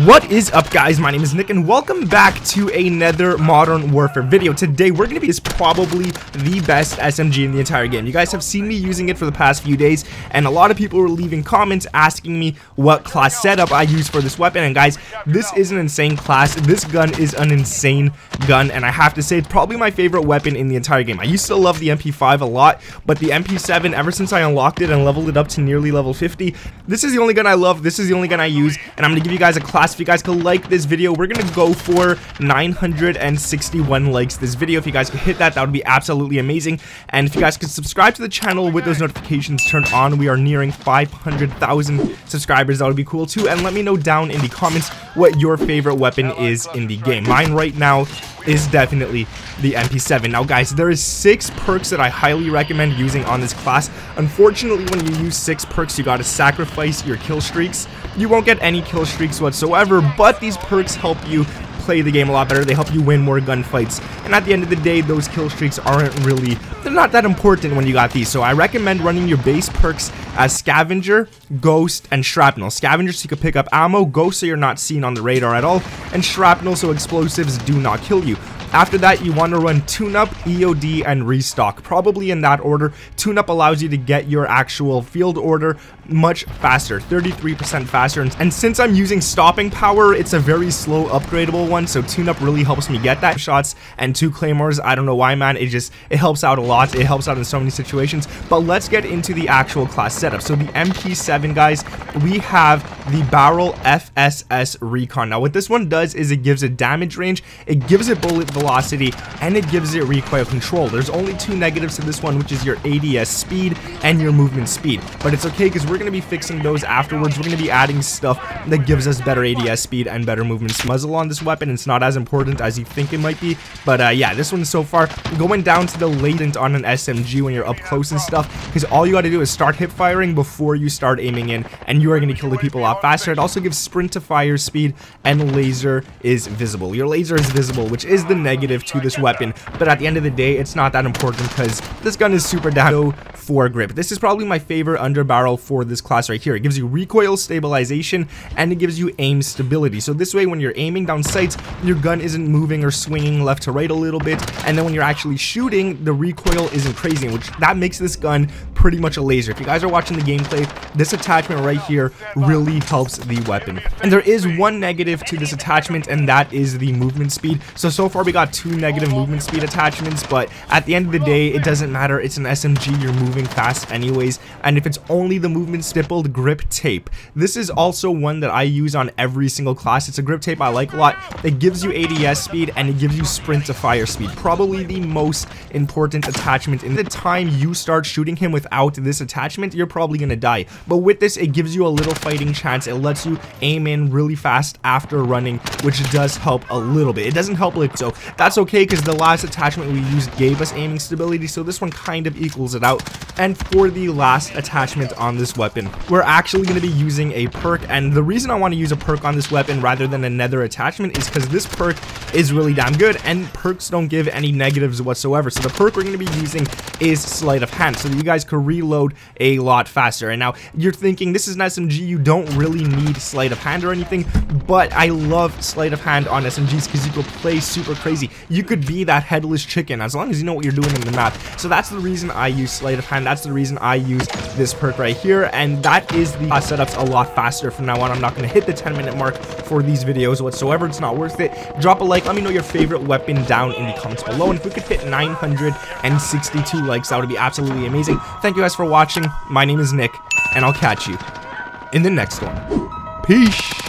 What is up, guys? My name is Nick and welcome back to another Modern Warfare video. Today we're going to be probably the best SMG in the entire game. You guys have seen me using it for the past few days, and a lot of people were leaving comments asking me what class setup I use for this weapon. And guys, this is an insane class. This gun is an insane gun, and I have to say it's probably my favorite weapon in the entire game. I used to love the MP5 a lot, but the MP7, ever since I unlocked it and leveled it up to nearly level 50, this is the only gun I love. This is the only gun I use, and I'm going to give you guys a class. If you guys could like this video, we're gonna go for 961 likes this video. If you guys could hit that, that would be absolutely amazing. And if you guys could subscribe to the channel with those notifications turned on, we are nearing 500,000 subscribers. That would be cool too. And let me know down in the comments what your favorite weapon is in the game. Mine right now is definitely the MP7. Now guys, there is 6 perks that I highly recommend using on this class. Unfortunately, when you use 6 perks, you gotta sacrifice your kill streaks. You won't get any kill streaks whatsoever, but these perks help you play the game a lot better. They help you win more gunfights, and at the end of the day, those kill streaks they're not that important when you got these. So I recommend running your base perks as Scavenger, Ghost, and Shrapnel. Scavenger so you can pick up ammo, Ghost so you're not seen on the radar at all, and Shrapnel so explosives do not kill you. After that, you want to run Tune-Up, EOD, and Restock, probably in that order. Tune-Up allows you to get your actual field order much faster, 33% faster, and since I'm using Stopping Power, it's a very slow upgradable one, so Tune-Up really helps me get that. Shots and 2 Claymores, I don't know why, man, it helps out a lot. It helps out in so many situations. But let's get into the actual class setup. So the MP7, guys, we have the Barrel FSS Recon. Now what this one does is it gives it damage range, it gives it bullet velocity, and it gives it recoil control. There's only 2 negatives to this one, which is your ADS speed and your movement speed, but it's okay because we're going to be fixing those afterwards. We're going to be adding stuff that gives us better ADS speed and better movement speed. Muzzle on this weapon, it's not as important as you think it might be, but yeah, this one so far going down to the latent on an SMG when you're up close and stuff, because all you got to do is start hip firing before you start aiming in, and you are going to kill the people a lot faster. It also gives sprint to fire speed, and laser is visible. Your laser is visible, which is the negative to this weapon, but at the end of the day, it's not that important because this gun is super down for grip. This is probably my favorite underbarrel for this class right here. It gives you recoil stabilization, and it gives you aim stability. So this way, when you're aiming down sights, your gun isn't moving or swinging left to right a little bit, and then when you're actually shooting, the recoil isn't crazy, which that makes this gun pretty much a laser. If you guys are watching the gameplay, this attachment right here really helps the weapon. And there is one negative to this attachment, and that is the movement speed. So far we got 2 negative movement speed attachments, but at the end of the day, it doesn't matter. It's an SMG, you're moving fast anyways, and if it's only the movement stippled grip tape. This is also one that I use on every single class. It's a grip tape I like a lot. It gives you ADS speed, and it gives you sprint to fire speed. Probably the most important attachment. In the time you start shooting him without this attachment, you're probably gonna die, but with this, it gives you a little fighting chance. It lets you aim in really fast after running, which does help a little bit. It doesn't help like so. That's okay because the last attachment we used gave us aiming stability, so this one kind of equals it out. And for the last attachment on this weapon, we're actually going to be using a perk, and the reason I want to use a perk on this weapon rather than another attachment is because this perk is really damn good, and perks don't give any negatives whatsoever. So the perk we're going to be using is Sleight of Hand, so that you guys could reload a lot faster. And now you're thinking, this is an SMG, you don't really need Sleight of Hand or anything, but I love Sleight of Hand on SMGs because you could play super crazy. You could be that headless chicken as long as you know what you're doing in the map. So that's the reason I use Sleight of Hand. That's the reason I use this perk right here, and that is the setups a lot faster from now on. I'm not going to hit the 10-minute mark for these videos whatsoever. It's not worth it. Drop a like. Let me know your favorite weapon down in the comments below, and if we could hit 962 likes, that would be absolutely amazing. Thank you guys for watching. My name is Nick, and I'll catch you in the next one. Peace.